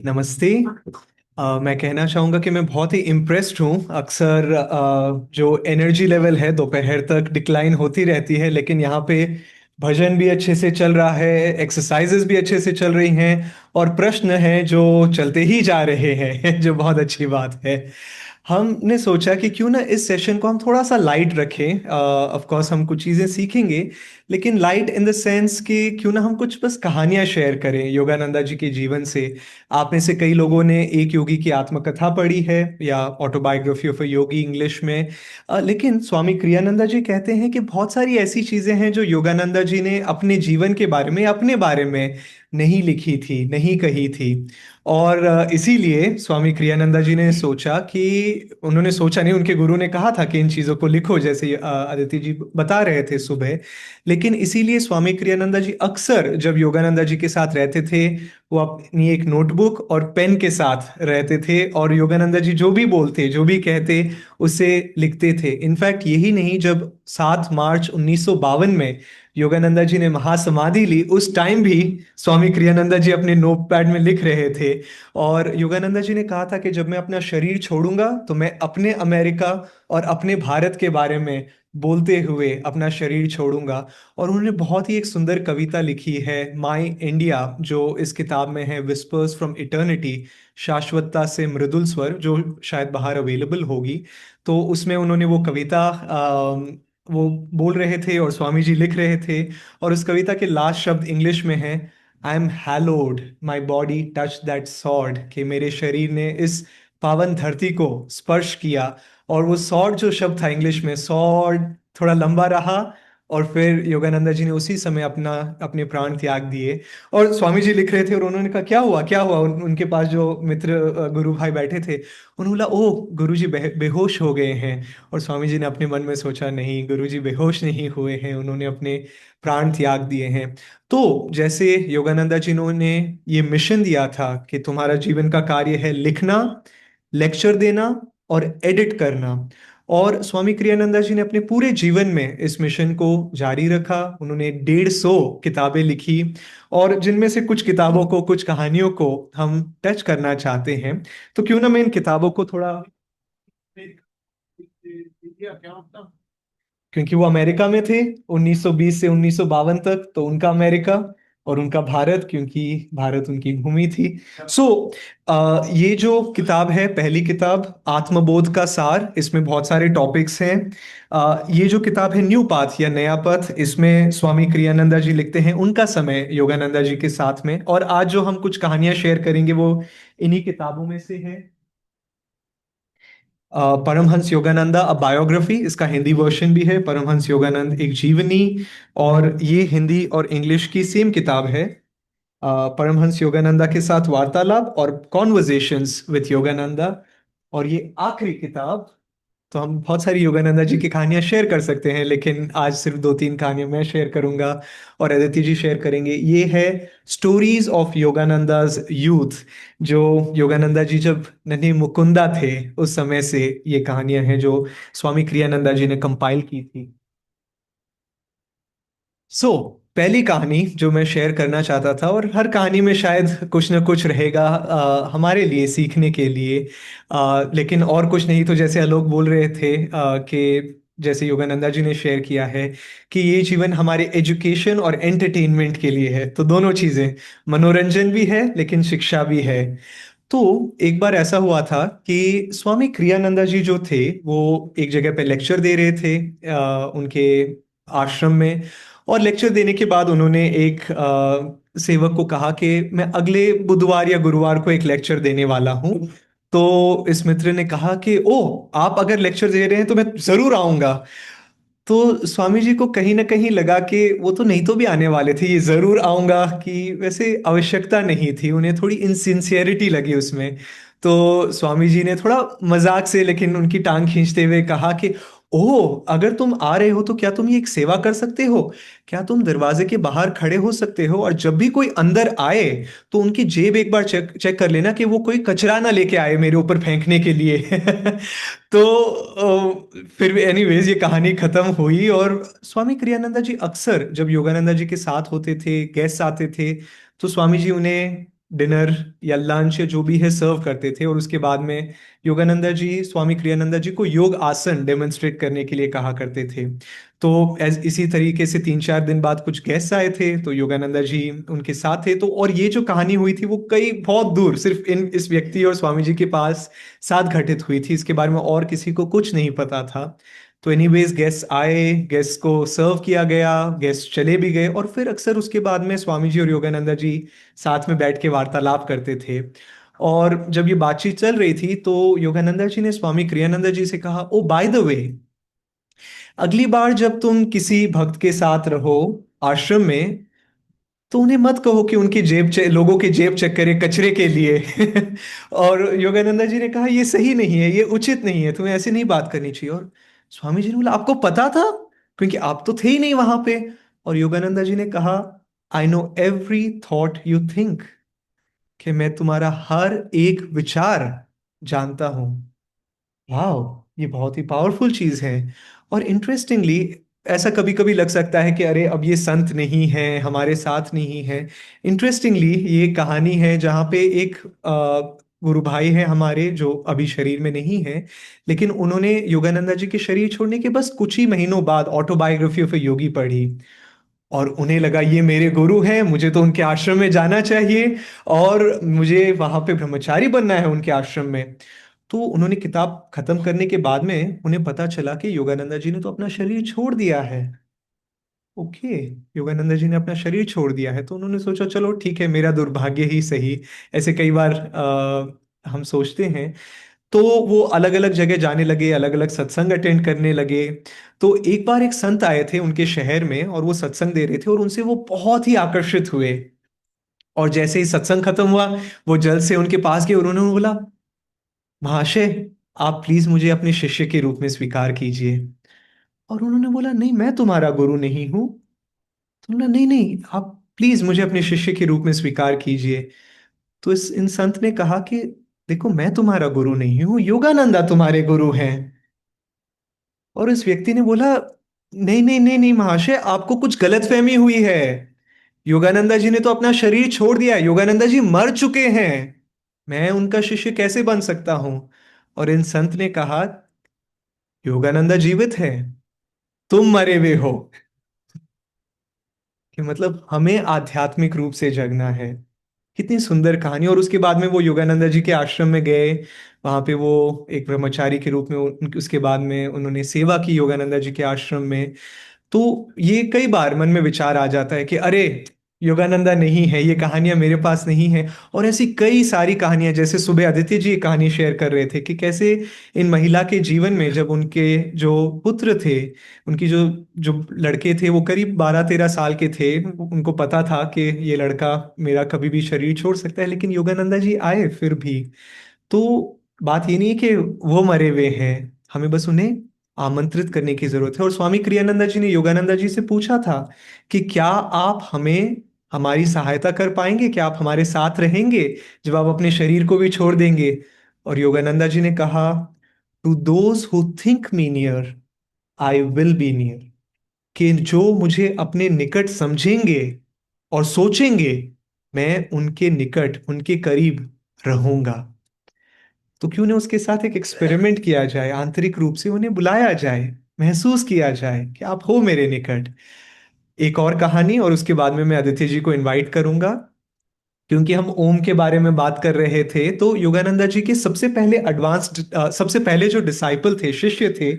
नमस्ते। मैं कहना चाहूँगा कि मैं बहुत ही इम्प्रेस्ड हूँ। अक्सर जो एनर्जी लेवल है दोपहर तक डिक्लाइन होती रहती है, लेकिन यहाँ पे भजन भी अच्छे से चल रहा है, एक्सरसाइजेस भी अच्छे से चल रही हैं और प्रश्न हैं जो चलते ही जा रहे हैं जो बहुत अच्छी बात है। हमने सोचा कि क्यों ना इस सेशन को हम थोड़ा सा लाइट रखें। ऑफ कोर्स हम कुछ चीज़ें सीखेंगे, लेकिन लाइट इन द सेंस कि क्यों ना हम कुछ बस कहानियां शेयर करें योगानंदा जी के जीवन से। आप में से कई लोगों ने एक योगी की आत्मकथा पढ़ी है या autobiography of a Yogi English में। लेकिन स्वामी क्रियानंदा जी कहते हैं कि बहुत सारी ऐसी चीजें हैं जो योगानंदा जी ने अपने जीवन के बारे में, अपने बारे में नहीं लिखी थी, नहीं कही थी। और इसीलिए स्वामी क्रियानंदा जी ने सोचा कि, उन्होंने सोचा नहीं, उनके गुरु ने कहा था कि इन चीजों को लिखो, जैसे आदित्य जी बता रहे थे सुबह। लेकिन इसीलिए स्वामी क्रियानंदा जी अक्सर जब योगानंदा जी के साथ रहते थे, वो अपनी एक नोटबुक और पेन के साथ रहते थे और योगानंदा जी जो भी बोलते, जो भी कहते, उसे लिखते थे। इनफैक्ट यही नहीं, जब 7 मार्च 1952 में योगानंदा जी ने महासमाधि ली, उस टाइम भी स्वामी क्रियानंदा जी अपने नोटपैड में लिख रहे थे। और योगानंदा जी ने कहा था कि जब मैं अपना शरीर छोड़ूंगा तो मैं अपने अमेरिका और अपने भारत के बारे में बोलते हुए अपना शरीर छोड़ूंगा। और उन्होंने बहुत ही एक सुंदर कविता लिखी है, माई इंडिया, जो इस किताब में है, विस्पर्स फ्रॉम इटर्निटी, शाश्वतता से मृदुल स्वर, जो शायद बाहर अवेलेबल होगी। तो उसमें उन्होंने वो कविता वो बोल रहे थे और स्वामी जी लिख रहे थे। और उस कविता के लास्ट शब्द इंग्लिश में है, I am hallowed, my body touch that sword, कि मेरे शरीर ने इस पावन धरती को स्पर्श किया। और वो सॉर्ड जो शब्द था इंग्लिश में, सॉर्ड, थोड़ा लंबा रहा। और फिर योगानंदा जी ने उसी समय अपने प्राण त्याग दिए। और स्वामी जी लिख रहे थे और उन्होंने कहा क्या हुआ, क्या हुआ। उनके पास जो मित्र गुरु भाई बैठे थे, उन्होंने बोला, ओह गुरु जी बेहोश हो गए हैं। और स्वामी जी ने अपने मन में सोचा, नहीं, गुरु जी बेहोश नहीं हुए हैं, उन्होंने अपने प्राण त्याग दिए हैं। तो जैसे योगानंदा जी ने ये मिशन दिया था कि तुम्हारा जीवन का कार्य है लिखना, लेक्चर देना और एडिट करना। और स्वामी क्रियानंदा जी ने अपने पूरे जीवन में इस मिशन को जारी रखा। उन्होंने 150 किताबें लिखी, और जिनमें से कुछ किताबों को, कुछ कहानियों को हम टच करना चाहते हैं। तो क्यों ना मैं इन किताबों को थोड़ा, क्योंकि वो अमेरिका में थे 1920 से 1952 तक, तो उनका अमेरिका और उनका भारत, क्योंकि भारत उनकी भूमि थी। सो ये जो किताब है, पहली किताब आत्मबोध का सार, इसमें बहुत सारे टॉपिक्स हैं। ये जो किताब है न्यू पाथ या नया पथ, इसमें स्वामी क्रियानंदा जी लिखते हैं उनका समय योगानंदा जी के साथ में। और आज जो हम कुछ कहानियां शेयर करेंगे वो इन्हीं किताबों में से है। परमहंस योगानंदा अ बायोग्राफी, इसका हिंदी वर्जन भी है, परमहंस योगानंद एक जीवनी। और ये हिंदी और इंग्लिश की सेम किताब है। परमहंस योगानंदा के साथ वार्तालाप और कॉन्वर्जेशंस विथ योगानंदा। और ये आखिरी किताब, तो हम बहुत सारी योगानंदा जी की कहानियां शेयर कर सकते हैं, लेकिन आज सिर्फ 2-3 कहानियां मैं शेयर करूंगा और अदिति जी शेयर करेंगे। ये है स्टोरीज ऑफ योगानंदाज यूथ, जो योगानंदा जी जब नन्हे मुकुंदा थे उस समय से ये कहानियां हैं जो स्वामी क्रियानंदा जी ने कंपाइल की थी। पहली कहानी जो मैं शेयर करना चाहता था, और हर कहानी में शायद कुछ ना कुछ रहेगा हमारे लिए सीखने के लिए। लेकिन और कुछ नहीं तो जैसे आलोक बोल रहे थे कि जैसे योगानंदा जी ने शेयर किया है कि ये जीवन हमारे एजुकेशन और एंटरटेनमेंट के लिए है, तो दोनों चीजें, मनोरंजन भी है लेकिन शिक्षा भी है। तो एक बार ऐसा हुआ था कि स्वामी क्रियानंदा जी जो थे वो एक जगह पे लेक्चर दे रहे थे उनके आश्रम में। और लेक्चर देने के बाद उन्होंने एक सेवक को कहा कि मैं अगले बुधवार या गुरुवार को एक लेक्चर देने वाला हूँ। तो इस मित्र ने कहा कि ओह, आप अगर लेक्चर दे रहे हैं तो मैं जरूर आऊंगा। तो स्वामी जी को कहीं ना कहीं लगा कि वो तो नहीं तो भी आने वाले थे, ये जरूर आऊंगा कि वैसे आवश्यकता नहीं थी, उन्हें थोड़ी इनसिंसियरिटी लगी उसमें। तो स्वामी जी ने थोड़ा मजाक से लेकिन उनकी टांग खींचते हुए कहा कि ओह, अगर तुम आ रहे हो तो क्या तुम ये एक सेवा कर सकते हो, क्या तुम दरवाजे के बाहर खड़े हो सकते हो और जब भी कोई अंदर आए तो उनकी जेब एक बार चेक चेक कर लेना कि वो कोई कचरा ना लेके आए मेरे ऊपर फेंकने के लिए। तो फिर एनीवेज ये कहानी खत्म हुई। और स्वामी क्रियानंदा जी अक्सर जब योगानंदा जी के साथ होते थे, गेस्ट आते थे, तो स्वामी जी उन्हें डिनर या लंच या जो भी है सर्व करते थे, और उसके बाद में योगानंदा जी, स्वामी क्रियानंदा जी को योग आसन डेमोन्स्ट्रेट करने के लिए कहा करते थे। तो इसी तरीके से 3-4 दिन बाद कुछ गेस्ट आए थे, तो योगानंदा जी उनके साथ थे। तो और ये जो कहानी हुई थी वो कई बहुत दूर सिर्फ इस व्यक्ति और स्वामी जी के पास साथ घटित हुई थी, इसके बारे में और किसी को कुछ नहीं पता था। तो एनीवेज गेस्ट आए, गेस्ट को सर्व किया गया, गेस्ट चले भी गए, और फिर अक्सर उसके बाद में स्वामी जी और योगानंदा जी साथ में बैठ के वार्तालाप करते थे। और जब ये बातचीत चल रही थी तो योगानंदा जी ने स्वामी क्रियानंदा जी से कहा, ओ बाय द वे, अगली बार जब तुम किसी भक्त के साथ रहो आश्रम में, तो उन्हें मत कहो कि उनकी लोगों की जेब चेक करे कचरे के लिए। और योगानंदा जी ने कहा, ये सही नहीं है, ये उचित नहीं है, तुम्हें ऐसे नहीं बात करनी चाहिए। और स्वामी जी ने बोला, आपको पता था? क्योंकि आप तो थे ही नहीं वहां पे। और योगानंदा जी ने कहा, I know every thought you think, कि मैं तुम्हारा हर एक विचार जानता हूं। वाह, ये बहुत ही पावरफुल चीज है। और इंटरेस्टिंगली, ऐसा कभी कभी लग सकता है कि अरे अब ये संत नहीं है, हमारे साथ नहीं है। इंटरेस्टिंगली ये कहानी है जहाँ पे एक गुरु भाई है हमारे, जो अभी शरीर में नहीं है, लेकिन उन्होंने योगानंदा जी के शरीर छोड़ने के बस कुछ ही महीनों बाद ऑटोबायोग्राफी ऑफ ए योगी पढ़ी। और उन्हें लगा ये मेरे गुरु हैं, मुझे तो उनके आश्रम में जाना चाहिए, और मुझे वहां पे ब्रह्मचारी बनना है उनके आश्रम में। तो उन्होंने किताब खत्म करने के बाद में उन्हें पता चला कि योगानंदा जी ने तो अपना शरीर छोड़ दिया है। ओके, योगानंदा जी ने अपना शरीर छोड़ दिया है, तो उन्होंने सोचा चलो ठीक है, मेरा दुर्भाग्य ही सही। ऐसे कई बार हम सोचते हैं। तो वो अलग अलग जगह जाने लगे, अलग अलग सत्संग अटेंड करने लगे। तो एक बार एक संत आए थे उनके शहर में, और वो सत्संग दे रहे थे, और उनसे वो बहुत ही आकर्षित हुए। और जैसे ही सत्संग खत्म हुआ, वो जल्द से उनके पास गए, और उन्होंने बोला, महाशय, आप प्लीज मुझे अपने शिष्य के रूप में स्वीकार कीजिए। और उन्होंने बोला, नहीं, मैं तुम्हारा गुरु नहीं हूं। तो बोला, नहीं नहीं, आप प्लीज मुझे अपने शिष्य के रूप में स्वीकार कीजिए। तो इस इन संत ने कहा कि देखो, मैं तुम्हारा गुरु नहीं हूं, योगानंदा तुम्हारे गुरु हैं। और इस व्यक्ति ने बोला, नहीं नहीं नहीं नहीं महाशय, आपको कुछ गलतफहमी हुई है। योगानंदा जी ने तो अपना शरीर छोड़ दिया है, योगानंदा जी मर चुके हैं, मैं उनका शिष्य कैसे बन सकता हूं? और इन संत ने कहा, योगानंदा जीवित है, तुम मरे हुए हो। कि मतलब हमें आध्यात्मिक रूप से जगना है। कितनी सुंदर कहानी। और उसके बाद में वो योगानंदा जी के आश्रम में गए, वहां पे वो एक ब्रह्मचारी के रूप में उसके बाद में उन्होंने सेवा की योगानंदा जी के आश्रम में। तो ये कई बार मन में विचार आ जाता है कि अरे, योगानंदा नहीं है, ये कहानियां मेरे पास नहीं है। और ऐसी कई सारी कहानियां, जैसे सुबह आदित्य जी एक कहानी शेयर कर रहे थे कि कैसे इन महिला के जीवन में जब उनके जो पुत्र थे, उनकी जो जो लड़के थे, वो करीब 12-13 साल के थे, उनको पता था कि ये लड़का मेरा कभी भी शरीर छोड़ सकता है, लेकिन योगानंदा जी आए फिर भी। तो बात ये नहीं है कि वो मरे हुए हैं, हमें बस उन्हें आमंत्रित करने की जरूरत है। और स्वामी क्रियानंदा जी ने योगानंदा जी से पूछा था कि क्या आप हमें हमारी सहायता कर पाएंगे, क्या आप हमारे साथ रहेंगे जब आप अपने शरीर को भी छोड़ देंगे? और योगानंदा जी ने कहा, to those who think me near, I will be near. कि जो मुझे अपने निकट समझेंगे और सोचेंगे, मैं उनके निकट, उनके करीब रहूंगा। तो क्यों ना उसके साथ एक एक्सपेरिमेंट किया जाए, आंतरिक रूप से उन्हें बुलाया जाए, महसूस किया जाए कि आप हो मेरे निकट। एक और कहानी, और उसके बाद में मैं आदित्य जी को इनवाइट करूंगा। क्योंकि हम ओम के बारे में बात कर रहे थे, तो योगानंदा जी के सबसे पहले जो डिसाइपल थे, शिष्य थे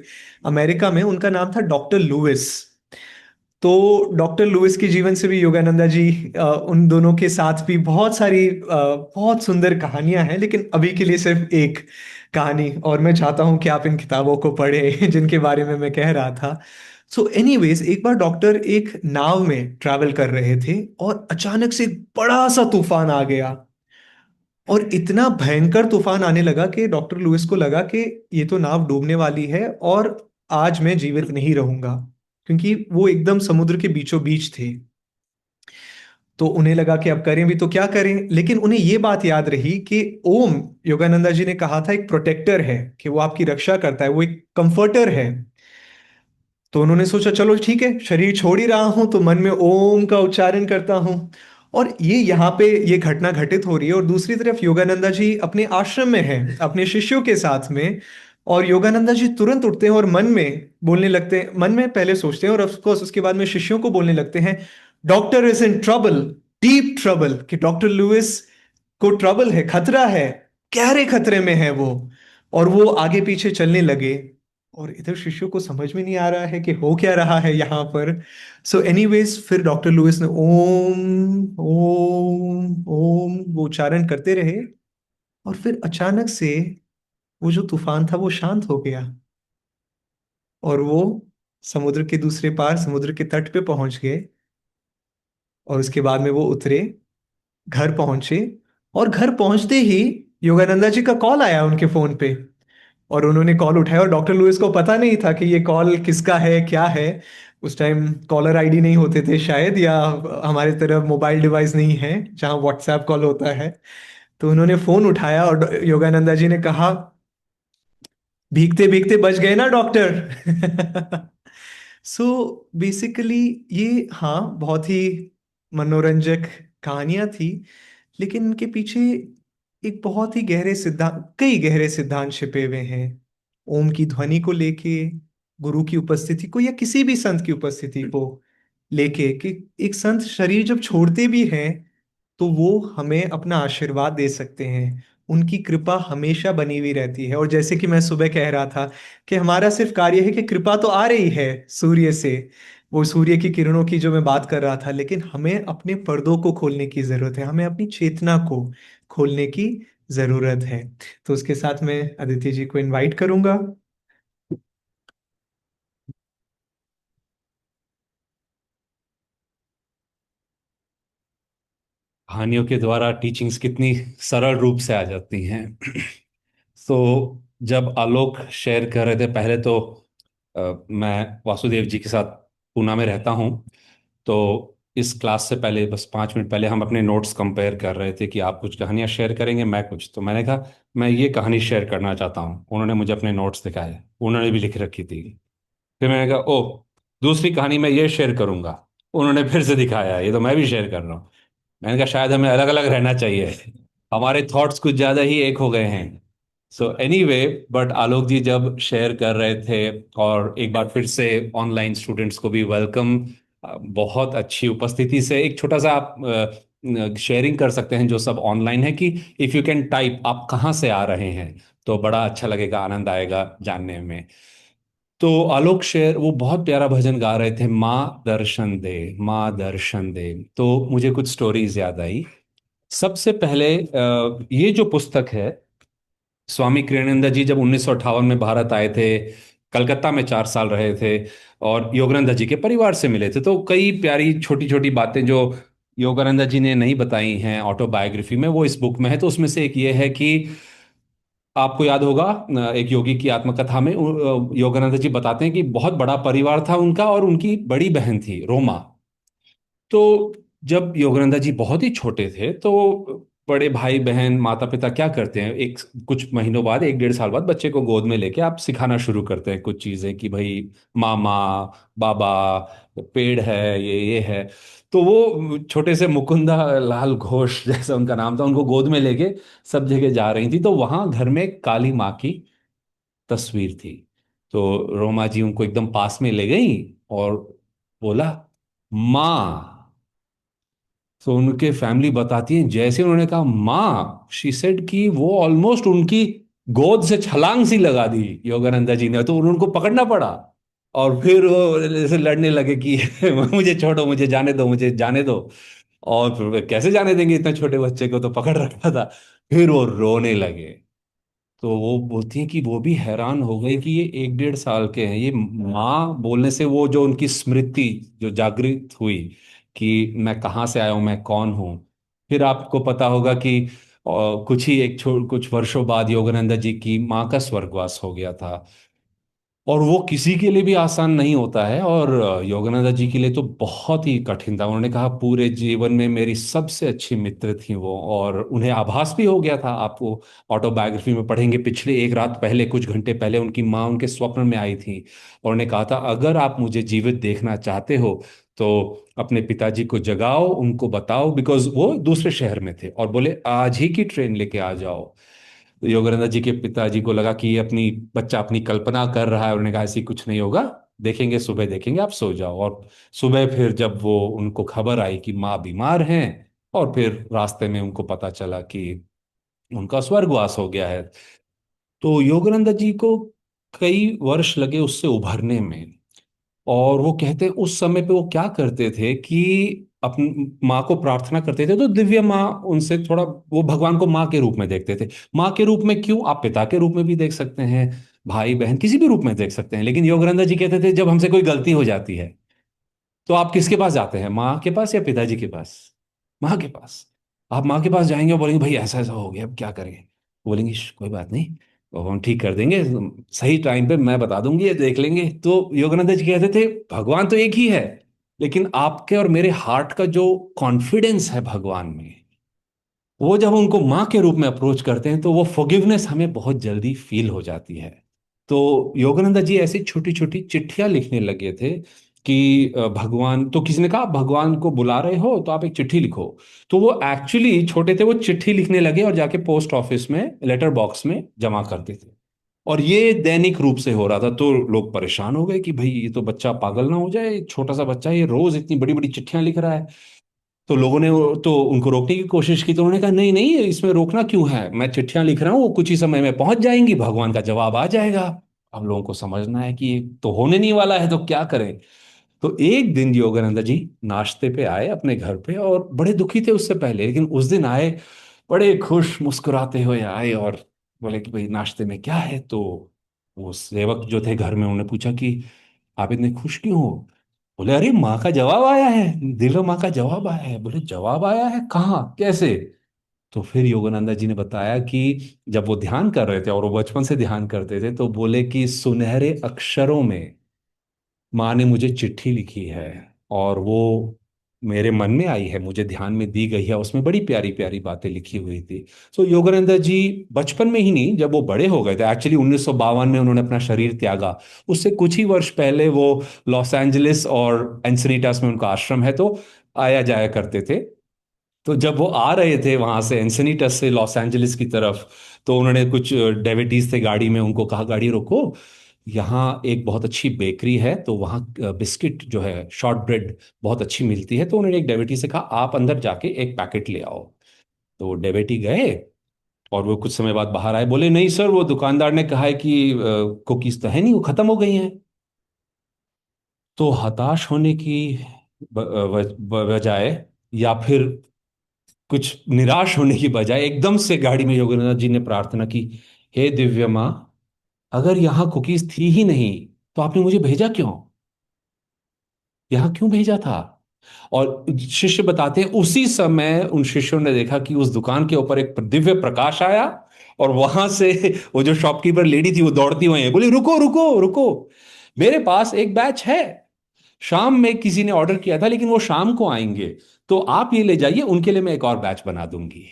अमेरिका में, उनका नाम था डॉक्टर लुइस। तो डॉक्टर लुइस के जीवन से भी योगानंदा जी, उन दोनों के साथ भी बहुत सारी बहुत सुंदर कहानियां हैं, लेकिन अभी के लिए सिर्फ एक कहानी, और मैं चाहता हूं कि आप इन किताबों को पढ़ें जिनके बारे में मैं कह रहा था। सो एनीवेज, एक बार डॉक्टर एक नाव में ट्रैवल कर रहे थे, और अचानक से एक बड़ा सा तूफान आ गया। और इतना भयंकर तूफान आने लगा कि डॉक्टर लुइस को लगा कि ये तो नाव डूबने वाली है, और आज मैं जीवित नहीं रहूंगा, क्योंकि वो एकदम समुद्र के बीचों बीच थे। तो उन्हें लगा कि अब करें भी तो क्या करें, लेकिन उन्हें ये बात याद रही कि ओम, योगानंदा जी ने कहा था, एक प्रोटेक्टर है, कि वो आपकी रक्षा करता है, वो एक कंफर्टर है। तो उन्होंने सोचा चलो ठीक है, शरीर छोड़ ही रहा हूं तो मन में ओम का उच्चारण करता हूं। और ये यहाँ पे ये घटना घटित हो रही है, और दूसरी तरफ योगानंदा जी अपने आश्रम में हैं अपने शिष्यों के साथ में। और योगानंदा जी तुरंत उठते हैं और मन में बोलने लगते हैं, मन में पहले सोचते हैं और ऑफ कोर्स उसके बाद में शिष्यों को बोलने लगते हैं, doctor is in trouble, deep trouble, कि डॉक्टर लुइस को ट्रबल है, खतरा है, गहरे खतरे में है वो। और वो आगे पीछे चलने लगे। और इधर शिष्यों को समझ में नहीं आ रहा है कि हो क्या रहा है यहाँ पर। सो एनीवेज फिर डॉक्टर लुइस ने ओम ओम ओम वो उच्चारण करते रहे। और फिर अचानक से वो जो तूफान था वो शांत हो गया। और वो समुद्र के दूसरे पार, समुद्र के तट पे पहुंच गए। और उसके बाद में वो उतरे, घर पहुंचे। और घर पहुंचते ही योगानंदा जी का कॉल आया उनके फोन पे। और उन्होंने कॉल उठाया, और डॉक्टर लुइस को पता नहीं था कि ये कॉल किसका है, क्या है। उस टाइम कॉलर आईडी नहीं होते थे शायद, या हमारे तरफ मोबाइल डिवाइस नहीं है जहां व्हाट्सएप कॉल होता है। तो उन्होंने फोन उठाया और योगानंदा जी ने कहा, भीगते भीगते बच गए ना डॉक्टर। सो बेसिकली ये, हाँ, बहुत ही मनोरंजक कहानियां थी। लेकिन इनके पीछे एक बहुत ही गहरे सिद्धांत, कई गहरे सिद्धांत छिपे हुए हैं। ओम की ध्वनि को लेके, गुरु की उपस्थिति को या किसी भी संत की उपस्थिति को लेके, कि एक संत शरीर जब छोड़ते भी हैं तो वो हमें अपना आशीर्वाद दे सकते हैं। उनकी कृपा हमेशा बनी हुई रहती है। और जैसे कि मैं सुबह कह रहा था कि हमारा सिर्फ कार्य है कि कृपा तो आ रही है सूर्य से, वो सूर्य की किरणों की जो मैं बात कर रहा था, लेकिन हमें अपने पर्दों को खोलने की जरूरत है, हमें अपनी चेतना को खोलने की जरूरत है। तो उसके साथ मैं अदिति जी को इनवाइट करूंगा। कहानियों के द्वारा टीचिंग्स कितनी सरल रूप से आ जाती हैं। तो जब आलोक शेयर कर रहे थे पहले तो मैं वासुदेव जी के साथ पूना में रहता हूँ। तो इस क्लास से पहले बस 5 मिनट पहले हम अपने नोट्स कंपेयर कर रहे थे कि आप कुछ कहानियाँ शेयर करेंगे, मैं कुछ। तो मैंने कहा मैं ये कहानी शेयर करना चाहता हूँ। उन्होंने मुझे अपने नोट्स दिखाए, उन्होंने भी लिख रखी थी। फिर मैंने कहा ओ, दूसरी कहानी मैं ये शेयर करूंगा। उन्होंने फिर से दिखाया, ये तो मैं भी शेयर कर रहा हूँ। मैंने कहा शायद हमें अलग अलग रहना चाहिए, हमारे थॉट्स कुछ ज्यादा ही एक हो गए हैं। सो एनीवे, बट आलोक जी जब शेयर कर रहे थे, और एक बार फिर से ऑनलाइन स्टूडेंट्स को भी वेलकम। बहुत अच्छी उपस्थिति से एक छोटा सा आप शेयरिंग कर सकते हैं जो सब ऑनलाइन है, कि इफ यू कैन टाइप आप कहाँ से आ रहे हैं, तो बड़ा अच्छा लगेगा, आनंद आएगा जानने में। तो आलोक शेर वो बहुत प्यारा भजन गा रहे थे, माँ दर्शन दे, माँ दर्शन दे। तो मुझे कुछ स्टोरीज याद आई। सबसे पहले ये जो पुस्तक है, स्वामी कृष्णानंद जी जब 1958 में भारत आए थे, कलकत्ता में 4 साल रहे थे, और योगानंद जी के परिवार से मिले थे। तो कई प्यारी छोटी छोटी बातें जो योगानंद जी ने नहीं बताई हैं ऑटोबायोग्राफी में, वो इस बुक में है। तो उसमें से एक ये है कि आपको याद होगा, एक योगी की आत्मकथा में योगानंद जी बताते हैं कि बहुत बड़ा परिवार था उनका, और उनकी बड़ी बहन थी रोमा। तो जब योगानंदा जी बहुत ही छोटे थे, तो बड़े भाई बहन माता पिता क्या करते हैं, एक कुछ महीनों बाद, 1 1.5 साल बाद बच्चे को गोद में लेके आप सिखाना शुरू करते हैं कुछ चीजें, कि भाई मामा, बाबा, पेड़ है, ये है। तो वो छोटे से मुकुंदा लाल घोष जैसा उनका नाम था, उनको गोद में लेके सब जगह जा रही थी। तो वहां घर में काली माँ की तस्वीर थी। तो रोमा जी उनको एकदम पास में ले गई और बोला, माँ। तो उनके फैमिली बताती है, जैसे उन्होंने कहा माँ, शी सेड, कि वो ऑलमोस्ट उनकी गोद से छलांग सी लगा दी योगानंदा जी ने। तो उनको पकड़ना पड़ा, और फिर वो जैसे लड़ने लगे कि मुझे छोड़ो, मुझे जाने दो, मुझे जाने दो। और फिर वे कैसे जाने देंगे इतने छोटे बच्चे को, तो पकड़ रखा था। फिर वो रोने लगे। तो वो बोलती हैं कि वो भी हैरान हो गए कि ये 1 1.5 साल के हैं, ये माँ बोलने से वो जो उनकी स्मृति जो जागृत हुई, कि मैं कहाँ से आया हूँ, मैं कौन हूँ। फिर आपको पता होगा कि कुछ ही कुछ वर्षों बाद योगानंदा जी की माँ का स्वर्गवास हो गया था। और वो किसी के लिए भी आसान नहीं होता है, और योगानंदा जी के लिए तो बहुत ही कठिन था। उन्होंने कहा पूरे जीवन में मेरी सबसे अच्छी मित्र थी वो, और उन्हें आभास भी हो गया था। आपको ऑटोबायोग्राफी में पढ़ेंगे, पिछले एक रात पहले, कुछ घंटे पहले उनकी माँ उनके स्वप्न में आई थी और उन्हें कहा था अगर आप मुझे जीवित देखना चाहते हो तो अपने पिताजी को जगाओ, उनको बताओ, बिकॉज वो दूसरे शहर में थे, और बोले आज ही की ट्रेन लेके आ जाओ। तो योगानंदा जी के पिताजी को लगा कि ये अपनी बच्चा अपनी कल्पना कर रहा है। उन्होंने कहा ऐसी कुछ नहीं होगा, देखेंगे, सुबह देखेंगे, आप सो जाओ। और सुबह फिर जब वो उनको खबर आई कि माँ बीमार हैं, और फिर रास्ते में उनको पता चला कि उनका स्वर्गवास हो गया है, तो योगानंदा जी को कई वर्ष लगे उससे उभरने में। और वो कहते हैं उस समय पे वो क्या करते थे कि अपनी माँ को प्रार्थना करते थे, तो दिव्य माँ उनसे थोड़ा, वो भगवान को माँ के रूप में देखते थे। माँ के रूप में क्यों, आप पिता के रूप में भी देख सकते हैं, भाई बहन किसी भी रूप में देख सकते हैं, लेकिन योगानंदा जी कहते थे जब हमसे कोई गलती हो जाती है तो आप किसके पास जाते हैं, माँ के पास या पिताजी के पास? माँ के पास। आप माँ के पास जाएंगे और बोलेंगे भाई ऐसा ऐसा हो गया, अब क्या करें?" बोलेंगे कोई बात नहीं, अब हम ठीक कर देंगे, सही टाइम पे मैं बता दूंगी, ये देख लेंगे। तो योगानंद जी कहते थे भगवान तो एक ही है, लेकिन आपके और मेरे हार्ट का जो कॉन्फिडेंस है भगवान में, वो जब उनको माँ के रूप में अप्रोच करते हैं तो वो फॉरगिवनेस हमें बहुत जल्दी फील हो जाती है। तो योगानंद जी ऐसी छोटी छोटी चिट्ठियां लिखने लगे थे कि भगवान, तो किसी ने कहा "आप भगवान को बुला रहे हो तो आप एक चिट्ठी लिखो"। तो वो एक्चुअली छोटे थे, वो चिट्ठी लिखने लगे और जाके पोस्ट ऑफिस में लेटर बॉक्स में जमा करते थे। और ये दैनिक रूप से हो रहा था, तो लोग परेशान हो गए कि भाई ये तो बच्चा पागल ना हो जाए, छोटा सा बच्चा ये रोज इतनी बड़ी बड़ी चिट्ठियां लिख रहा है। तो लोगों ने तो उनको रोकने की कोशिश की, तो उन्होंने कहा नहीं नहीं, इसमें रोकना क्यों है, मैं चिट्ठियां लिख रहा हूँ, वो कुछ ही समय में पहुंच जाएंगी, भगवान का जवाब आ जाएगा। अब लोगों को समझना है कि ये तो होने नहीं वाला है, तो क्या करें। तो एक दिन योगानंद जी नाश्ते पे आए अपने घर पे, और बड़े दुखी थे उससे पहले, लेकिन उस दिन आए बड़े खुश मुस्कुराते हुए आए, और बोले कि भाई नाश्ते में क्या है। तो वो सेवक जो थे घर में, उन्होंने पूछा कि आप इतने खुश क्यों हो? बोले अरे माँ का जवाब आया है, दिलो माँ का जवाब आया है। बोले जवाब आया है, कहाँ, कैसे? तो फिर योगानंदा जी ने बताया कि जब वो ध्यान कर रहे थे, और वो बचपन से ध्यान करते थे, तो बोले कि सुनहरे अक्षरों में माँ ने मुझे चिट्ठी लिखी है, और वो मेरे मन में आई है, मुझे ध्यान में दी गई है, उसमें बड़ी प्यारी प्यारी बातें लिखी हुई थी। सो योगानंद जी बचपन में ही नहीं, जब वो बड़े हो गए थे, एक्चुअली 1952 में उन्होंने अपना शरीर त्यागा, उससे कुछ ही वर्ष पहले वो लॉस एंजलिस और एंसिनिटास में उनका आश्रम है, तो आया जाया करते थे। तो जब वो आ रहे थे वहां से एंसिनिटस से लॉस एंजलिस की तरफ, तो उन्होंने कुछ डेविटीज थे गाड़ी में, उनको कहा गाड़ी रोको, यहाँ एक बहुत अच्छी बेकरी है, तो वहाँ बिस्किट जो है, शॉर्ट ब्रेड बहुत अच्छी मिलती है। तो उन्होंने एक डेविटी से कहा आप अंदर जाके एक पैकेट ले आओ। तो वो डेविटी गए, और वो कुछ समय बाद बाहर आए, बोले नहीं सर, वो दुकानदार ने कहा है कि कुकीज तो है नहीं, वो खत्म हो गई हैं। तो हताश होने की बजाय, या फिर कुछ निराश होने की बजाय, एकदम से गाड़ी में योगेंद्र जी ने प्रार्थना की, हे दिव्य माँ, अगर यहाँ कुकीज थी ही नहीं तो आपने मुझे भेजा क्यों, यहाँ क्यों भेजा था? और शिष्य बताते हैं उसी समय उन शिष्यों ने देखा कि उस दुकान के ऊपर एक दिव्य प्रकाश आया, और वहां से वो जो शॉपकीपर लेडी थी वो दौड़ती हुई है, बोली रुको रुको रुको, मेरे पास एक बैच है, शाम में किसी ने ऑर्डर किया था लेकिन वो शाम को आएंगे, तो आप ये ले जाइए, उनके लिए मैं एक और बैच बना दूंगी।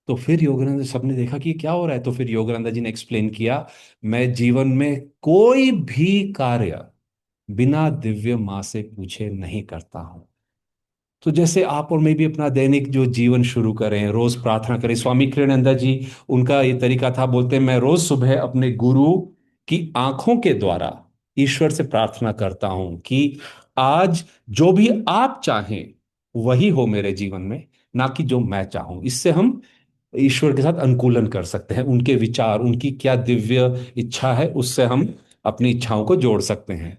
तो फिर योगानंद सबने देखा कि ये क्या हो रहा है, तो फिर योगानंद जी ने एक्सप्लेन किया, मैं जीवन में कोई भी कार्य बिना दिव्य माँ से पूछे नहीं करता हूं। तो जैसे आप और मैं भी अपना दैनिक जो जीवन शुरू करें, रोज प्रार्थना करें, स्वामी कृष्णानंद जी, उनका ये तरीका था, बोलते हैं मैं रोज सुबह अपने गुरु की आंखों के द्वारा ईश्वर से प्रार्थना करता हूं कि आज जो भी आप चाहें वही हो मेरे जीवन में, ना कि जो मैं चाहूं। इससे हम ईश्वर के साथ अनुकूलन कर सकते हैं, उनके विचार, उनकी क्या दिव्य इच्छा है, उससे हम अपनी इच्छाओं को जोड़ सकते हैं।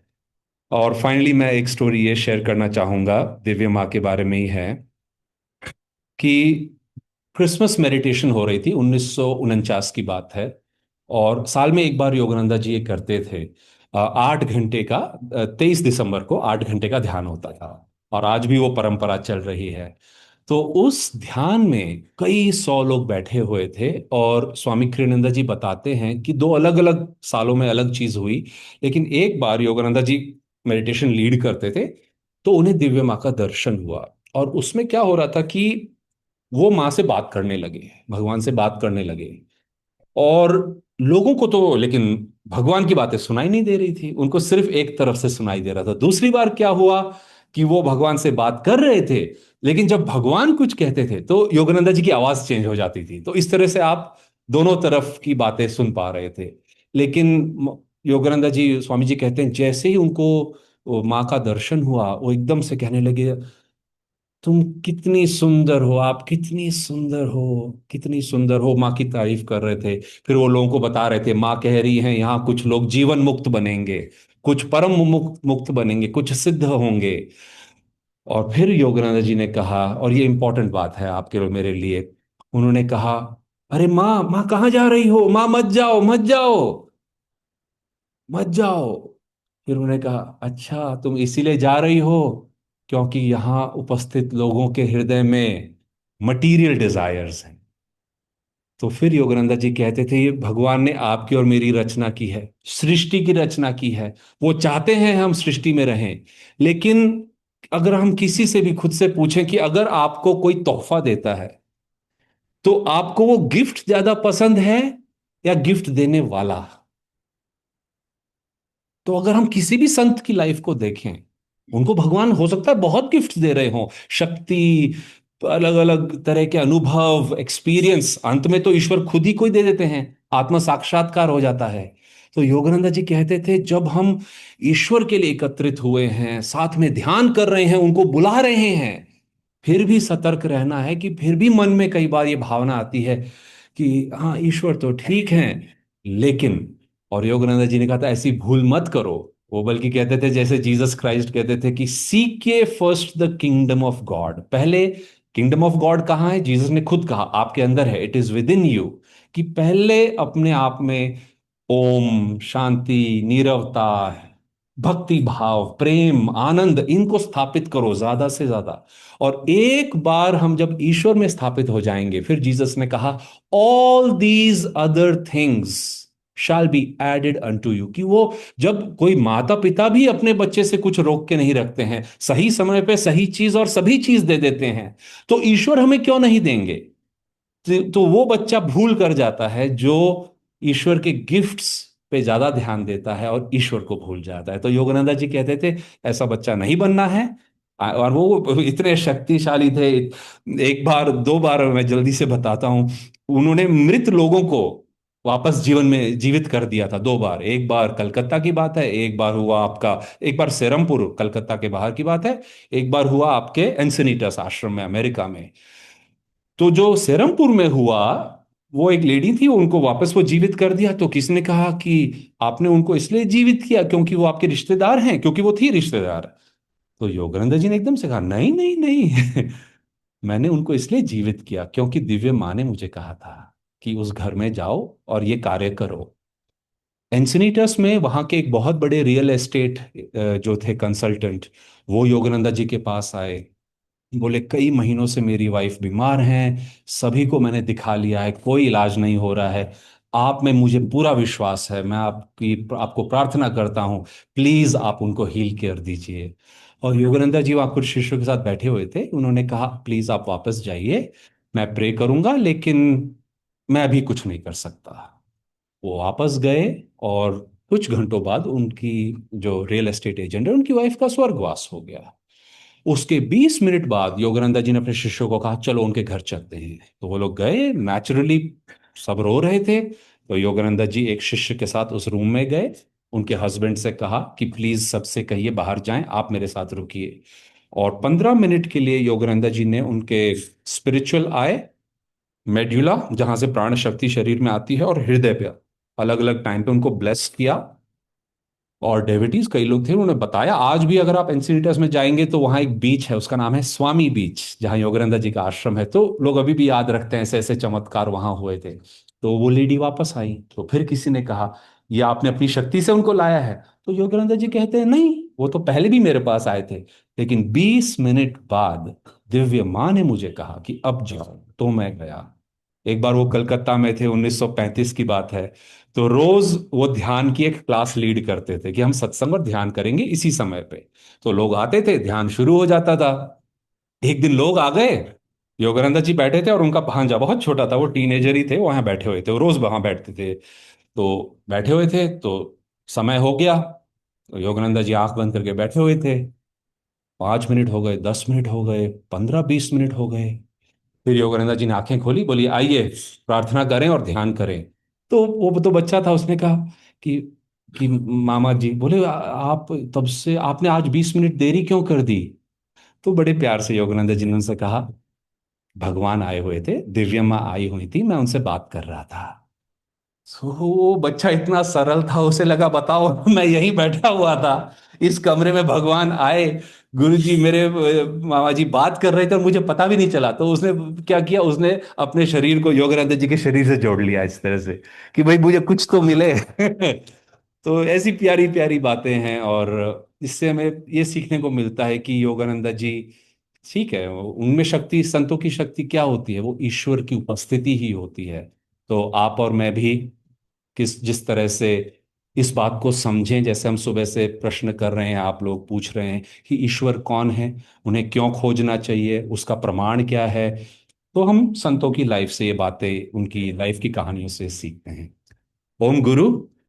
और फाइनली मैं एक स्टोरी ये शेयर करना चाहूंगा, दिव्य माँ के बारे में ही है, कि क्रिसमस मेडिटेशन हो रही थी, 1949 की बात है, और साल में एक बार योगानंदा जी ये करते थे। 8 घंटे का, 23 दिसंबर को 8 घंटे का ध्यान होता था, और आज भी वो परंपरा चल रही है। तो उस ध्यान में कई सौ लोग बैठे हुए थे, और स्वामी कृष्णानंद जी बताते हैं कि दो अलग अलग सालों में अलग चीज हुई। लेकिन एक बार योगानंदा जी मेडिटेशन लीड करते थे, तो उन्हें दिव्य माँ का दर्शन हुआ। और उसमें क्या हो रहा था कि वो माँ से बात करने लगे, भगवान से बात करने लगे। और लोगों को तो लेकिन भगवान की बातें सुनाई नहीं दे रही थी, उनको सिर्फ एक तरफ से सुनाई दे रहा था। दूसरी बार क्या हुआ कि वो भगवान से बात कर रहे थे, लेकिन जब भगवान कुछ कहते थे तो योगानंदा जी की आवाज चेंज हो जाती थी। तो इस तरह से आप दोनों तरफ की बातें सुन पा रहे थे। लेकिन योगानंदा जी, स्वामी जी कहते हैं, जैसे ही उनको वो माँ का दर्शन हुआ, वो एकदम से कहने लगे, तुम कितनी सुंदर हो, आप कितनी सुंदर हो, कितनी सुंदर हो, माँ की तारीफ कर रहे थे। फिर वो लोगों को बता रहे थे, माँ कह रही हैं यहाँ कुछ लोग जीवन मुक्त बनेंगे, कुछ परम मुक्त मुक्त बनेंगे, कुछ सिद्ध होंगे। और फिर योगानंद जी ने कहा, और ये इंपॉर्टेंट बात है आपके और मेरे लिए, उन्होंने कहा, अरे माँ, माँ कहाँ जा रही हो, माँ मत जाओ, मत जाओ, मत जाओ। फिर उन्होंने कहा, अच्छा तुम इसीलिए जा रही हो क्योंकि यहाँ उपस्थित लोगों के हृदय में मटीरियल डिजायर्स हैं। तो फिर योगानंदा जी कहते थे, ये भगवान ने आपकी और मेरी रचना की है, सृष्टि की रचना की है। वो चाहते हैं हम सृष्टि में रहें। लेकिन अगर हम किसी से भी खुद से पूछें कि अगर आपको कोई तोहफा देता है, तो आपको वो गिफ्ट ज्यादा पसंद है या गिफ्ट देने वाला? तो अगर हम किसी भी संत की लाइफ को देखें, उनको भगवान हो सकता है बहुत गिफ्ट दे रहे हों, शक्ति, अलग अलग तरह के अनुभव, एक्सपीरियंस, अंत में तो ईश्वर खुद ही कोई दे देते हैं, आत्म साक्षात्कार हो जाता है। तो योगानंदा जी कहते थे, जब हम ईश्वर के लिए एकत्रित हुए हैं, साथ में ध्यान कर रहे हैं, उनको बुला रहे हैं, फिर भी सतर्क रहना है कि फिर भी मन में कई बार ये भावना आती है कि हाँ ईश्वर तो ठीक है, लेकिन, और योगानंद जी ने कहा था ऐसी भूल मत करो। वो बल्कि कहते थे, जैसे जीसस क्राइस्ट कहते थे कि सीक ये first the kingdom of God. पहले किंगडम ऑफ गॉड कहाँ है? जीसस ने खुद कहा, आपके अंदर है, it is with in you. कि पहले अपने आप में ओम, शांति, नीरवता, भक्ति भाव, प्रेम, आनंद, इनको स्थापित करो ज्यादा से ज्यादा। और एक बार हम जब ईश्वर में स्थापित हो जाएंगे, फिर जीसस ने कहा, all these other things shall be added unto you. कि वो, जब कोई माता पिता भी अपने बच्चे से कुछ रोक के नहीं रखते हैं, सही समय पे सही चीज और सभी चीज दे देते हैं, तो ईश्वर हमें क्यों नहीं देंगे? तो वो बच्चा भूल कर जाता है जो ईश्वर के गिफ्ट्स पे ज्यादा ध्यान देता है और ईश्वर को भूल जाता है। तो योगानंदा जी कहते थे, ऐसा बच्चा नहीं बनना है। और वो इतने शक्तिशाली थे। एक बार, दो बार, मैं जल्दी से बताता हूँ, उन्होंने मृत लोगों को वापस जीवन में जीवित कर दिया था दो बार। एक बार कलकत्ता की बात है, एक बार हुआ आपका, एक बार सेरमपुर कलकत्ता के बाहर की बात है, एक बार हुआ आपके एंसेनिटस आश्रम में, अमेरिका में। तो जो सेरमपुर में हुआ, वो एक लेडी थी, उनको वापस वो जीवित कर दिया। तो किसने कहा कि आपने उनको इसलिए जीवित किया क्योंकि वो आपके रिश्तेदार हैं, क्योंकि वो थी रिश्तेदार? तो योगानंद जी ने एकदम से कहा, नहीं नहीं नहीं, मैंने उनको इसलिए जीवित किया क्योंकि दिव्य माँ ने मुझे कहा था कि उस घर में जाओ और ये कार्य करो। एंसिनीटस में वहां के एक बहुत बड़े रियल एस्टेट जो थे कंसल्टेंट, वो योगानंदा जी के पास आए। बोले, कई महीनों से मेरी वाइफ बीमार हैं, सभी को मैंने दिखा लिया है, कोई इलाज नहीं हो रहा है, आप में मुझे पूरा विश्वास है, मैं आपको प्रार्थना करता हूँ, प्लीज आप उनको हील कर दीजिए। और योगानंदा जी वहाँ कुछ शिष्यों के साथ बैठे हुए थे, उन्होंने कहा, प्लीज आप वापस जाइए, मैं प्रे करूंगा, लेकिन मैं अभी कुछ नहीं कर सकता। वो वापस गए, और कुछ घंटों बाद उनकी जो रियल एस्टेट एजेंट है, उनकी वाइफ का स्वर्गवास हो गया। उसके 20 मिनट बाद योगानंदा जी ने अपने शिष्यों को कहा, चलो उनके घर चलते हैं। तो वो लोग गए, नेचुरली सब रो रहे थे। तो योगानंदा जी एक शिष्य के साथ उस रूम में गए, उनके हस्बैंड से कहा कि प्लीज सबसे कहिए बाहर जाएं, आप मेरे साथ रुकिए। और 15 मिनट के लिए योगानंदा जी ने उनके स्पिरिचुअल आए, मेड्यूला, जहां से प्राण शक्ति शरीर में आती है, और हृदय पे अलग अलग टाइम पे उनको ब्लेस किया। और डेविटीज कई लोग थे, उन्होंने बताया, आज भी अगर आप एंसिनिटस में जाएंगे तो वहां एक बीच है, उसका नाम है स्वामी बीच, जहां योगानंदा जी का आश्रम है। तो लोग अभी भी याद रखते हैं ऐसे ऐसे चमत्कार वहां हुए थे। तो वो लेडी वापस आई, तो फिर किसी ने कहा, ये आपने अपनी शक्ति से उनको लाया है? तो योगानंदा जी कहते हैं, नहीं, वो तो पहले भी मेरे पास आए थे, लेकिन 20 मिनट बाद दिव्य माँ ने मुझे कहा कि अब जाओ, तो मैं गया। एक बार वो कलकत्ता में थे, 1935 की बात है। तो रोज वो ध्यान की एक क्लास लीड करते थे कि हम सत्संग और ध्यान करेंगे इसी समय पे। तो लोग आते थे, ध्यान शुरू हो जाता था। एक दिन लोग आ गए, योगानंद जी बैठे थे और उनका भांजा बहुत छोटा था, वो टीनेजर ही थे, वहां बैठे हुए थे, वो रोज वहां बैठते थे। तो बैठे हुए थे तो समय हो गया, तो योगानंद जी आंख बंद करके बैठे हुए थे। 5 मिनट हो गए, 10 मिनट हो गए, 15-20 मिनट हो गए। फिर योगानंद जी ने आंखें खोली, बोली आइए प्रार्थना करें और ध्यान करें। तो वो तो बच्चा था, उसने कहा कि मामा जी बोले, आप तब से आपने आज 20 मिनट देरी क्यों कर दी?" तो बड़े प्यार से योगानंद जी ने उनसे कहा, भगवान आए हुए थे, दिव्य माँ आई हुई थी, मैं उनसे बात कर रहा था। सो वो बच्चा इतना सरल था, उसे लगा बताओ मैं यहीं बैठा हुआ था, इस कमरे में भगवान आए, गुरु जी मेरे मामा जी बात कर रहे थे और मुझे पता भी नहीं चला। तो उसने क्या किया, उसने अपने शरीर को योगानंद जी के शरीर से जोड़ लिया इस तरह से कि भाई मुझे कुछ तो मिले। तो ऐसी प्यारी प्यारी बातें हैं, और इससे हमें ये सीखने को मिलता है कि योगानंद जी, ठीक है, उनमें शक्ति, संतों की शक्ति क्या होती है, वो ईश्वर की उपस्थिति ही होती है। तो आप और मैं भी जिस तरह से इस बात को समझें, जैसे हम सुबह से प्रश्न कर रहे हैं, आप लोग पूछ रहे हैं कि ईश्वर कौन है, उन्हें क्यों खोजना चाहिए, उसका प्रमाण क्या है, तो हम संतों की लाइफ से ये बातें, उनकी लाइफ की कहानियों से सीखते हैं। ओम गुरु।